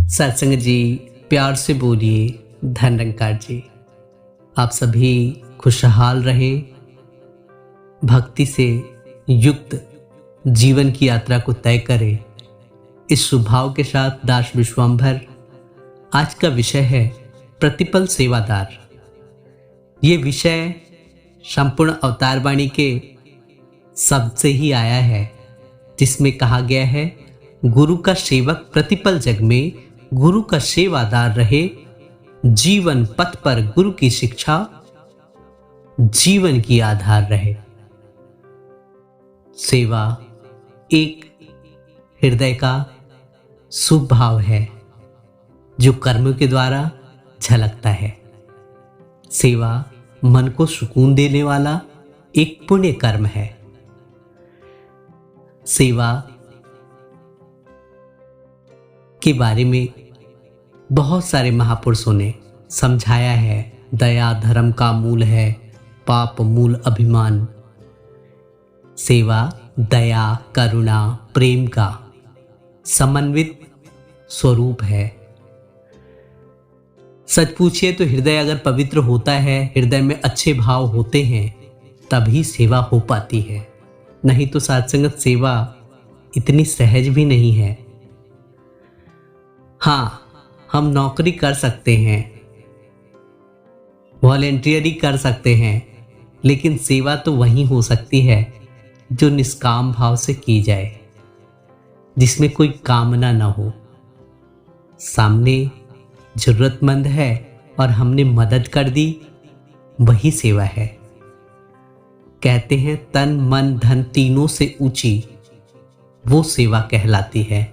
सत्संग जी, प्यार से बोलिए। धन निरंकार जी, आप सभी खुशहाल रहें, भक्ति से युक्त जीवन की यात्रा को तय करें। इस शुभभाव के साथ दास विश्वंभर आज का विषय है प्रतिपल सेवादार। ये विषय संपूर्ण अवतार वाणी के शब्द से ही आया है, जिसमें कहा गया है गुरु का सेवक प्रतिपल जग में गुरु का सेवादार रहे। जीवन पथ पर गुरु की शिक्षा जीवन की आधार रहे। सेवा एक हृदय का शुभ भाव है जो कर्मों के द्वारा झलकता है। सेवा मन को सुकून देने वाला एक पुण्य कर्म है। सेवा के बारे में बहुत सारे महापुरुषों ने समझाया है। दया धर्म का मूल है, पाप मूल अभिमान। सेवा दया करुणा प्रेम का समन्वित स्वरूप है। सच पूछिए तो हृदय अगर पवित्र होता है, हृदय में अच्छे भाव होते हैं, तभी सेवा हो पाती है। नहीं तो सत्संगत सेवा इतनी सहज भी नहीं है। हाँ, हम नौकरी कर सकते हैं, वॉलेंटियरी कर सकते हैं, लेकिन सेवा तो वही हो सकती है जो निष्काम भाव से की जाए, जिसमें कोई कामना न हो। सामने जरूरतमंद है और हमने मदद कर दी, वही सेवा है। कहते हैं तन मन धन तीनों से ऊंची वो सेवा कहलाती है,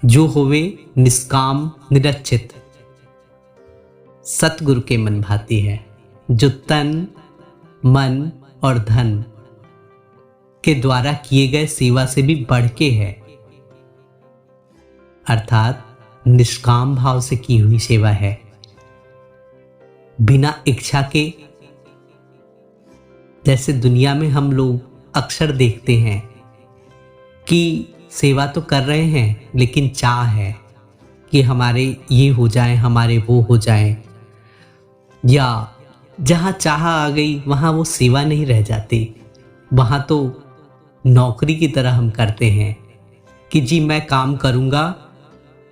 जो होवे निष्काम निरचित सतगुरु के मन भाती है, जो तन मन और धन के द्वारा किए गए सेवा से भी बढ़ के है, अर्थात निष्काम भाव से की हुई सेवा है, बिना इच्छा के। जैसे दुनिया में हम लोग अक्सर देखते हैं कि सेवा तो कर रहे हैं, लेकिन चाह है कि हमारे ये हो जाए, हमारे वो हो जाए, या जहाँ चाह आ गई वहाँ वो सेवा नहीं रह जाती। वहाँ तो नौकरी की तरह हम करते हैं कि जी मैं काम करूँगा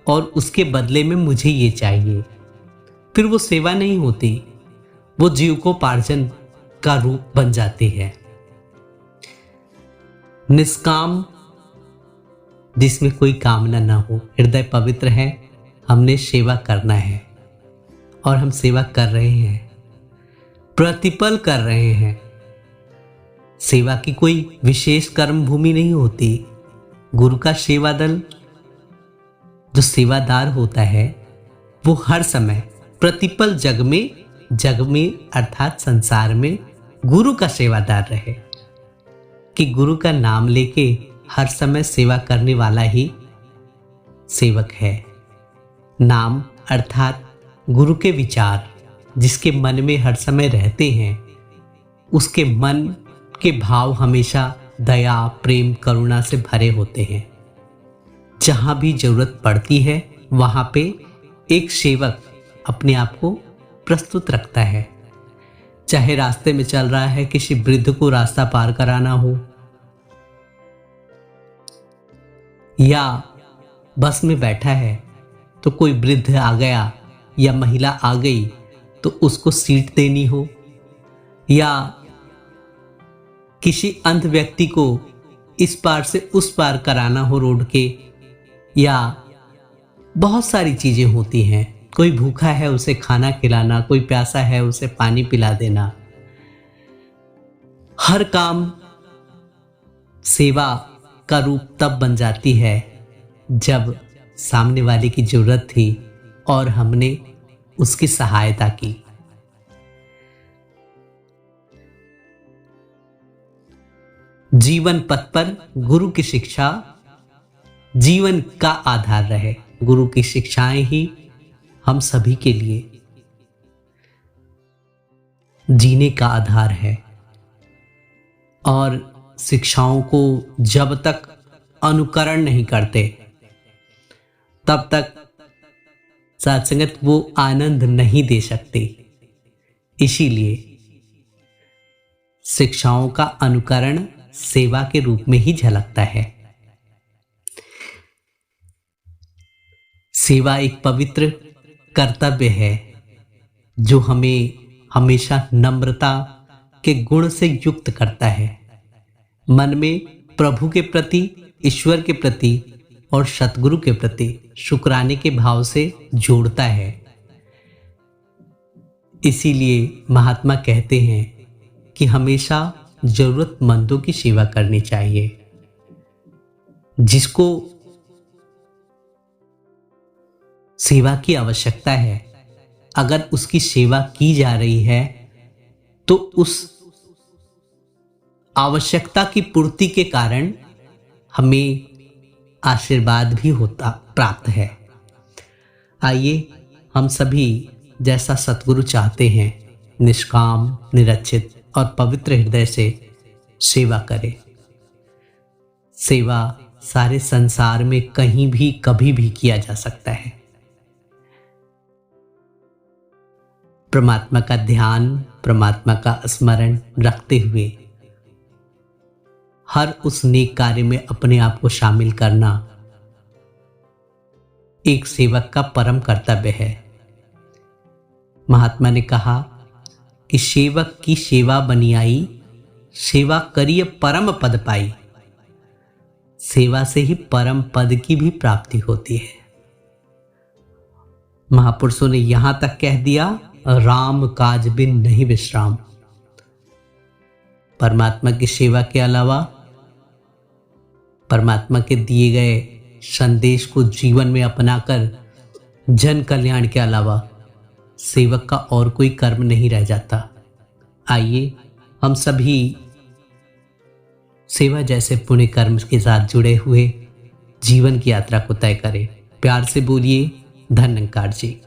और उसके बदले में मुझे ये चाहिए। फिर वो सेवा नहीं होती, वो जीविकोपार्जन का रूप बन जाती है। निष्काम जिसमें कोई कामना ना हो, हृदय पवित्र है, हमने सेवा करना है और हम सेवा कर रहे हैं, प्रतिपल कर रहे हैं। सेवा की कोई विशेष कर्म भूमि नहीं होती। गुरु का सेवा दल जो सेवादार होता है वो हर समय प्रतिपल जग में अर्थात संसार में गुरु का सेवादार रहे, कि गुरु का नाम लेके हर समय सेवा करने वाला ही सेवक है। नाम अर्थात गुरु के विचार जिसके मन में हर समय रहते हैं, उसके मन के भाव हमेशा दया प्रेम करुणा से भरे होते हैं। जहाँ भी जरूरत पड़ती है वहाँ पे एक सेवक अपने आप को प्रस्तुत रखता है। चाहे रास्ते में चल रहा है, किसी वृद्ध को रास्ता पार कराना हो, या बस में बैठा है तो कोई वृद्ध आ गया या महिला आ गई तो उसको सीट देनी हो, या किसी अंध व्यक्ति को इस पार से उस पार कराना हो रोड के, या बहुत सारी चीजें होती हैं। कोई भूखा है उसे खाना खिलाना, कोई प्यासा है उसे पानी पिला देना। हर काम सेवा का रूप तब बन जाती है जब सामने वाले की जरूरत थी और हमने उसकी सहायता की। जीवन पथ पर गुरु की शिक्षा जीवन का आधार रहे। गुरु की शिक्षाएं ही हम सभी के लिए जीने का आधार है, और शिक्षाओं को जब तक अनुकरण नहीं करते तब तक सत्संगत वो आनंद नहीं दे सकते। इसीलिए शिक्षाओं का अनुकरण सेवा के रूप में ही झलकता है। सेवा एक पवित्र कर्तव्य है जो हमें हमेशा नम्रता के गुण से युक्त करता है। मन में प्रभु के प्रति, ईश्वर के प्रति और सतगुरु के प्रति शुक्राने के भाव से जोड़ता है। इसीलिए महात्मा कहते हैं कि हमेशा जरूरतमंदों की सेवा करनी चाहिए। जिसको सेवा की आवश्यकता है, अगर उसकी सेवा की जा रही है तो उस आवश्यकता की पूर्ति के कारण हमें आशीर्वाद भी होता प्राप्त है। आइए हम सभी जैसा सतगुरु चाहते हैं, निष्काम, निरचित और पवित्र हृदय से सेवा करें। सेवा सारे संसार में कहीं भी कभी भी किया जा सकता है। परमात्मा का ध्यान, परमात्मा का स्मरण रखते हुए हर उस नेक कार्य में अपने आप को शामिल करना एक सेवक का परम कर्तव्य है। महात्मा ने कहा कि सेवक की सेवा बनी आई, सेवा करिए परम पद पाई। सेवा से ही परम पद की भी प्राप्ति होती है। महापुरुषों ने यहां तक कह दिया, राम काज बिन नहीं विश्राम। परमात्मा की सेवा के अलावा, परमात्मा के दिए गए संदेश को जीवन में अपनाकर जन कल्याण के अलावा सेवक का और कोई कर्म नहीं रह जाता। आइए हम सभी सेवा जैसे पुण्य कर्म के साथ जुड़े हुए जीवन की यात्रा को तय करें। प्यार से बोलिए, धन्यकार जी।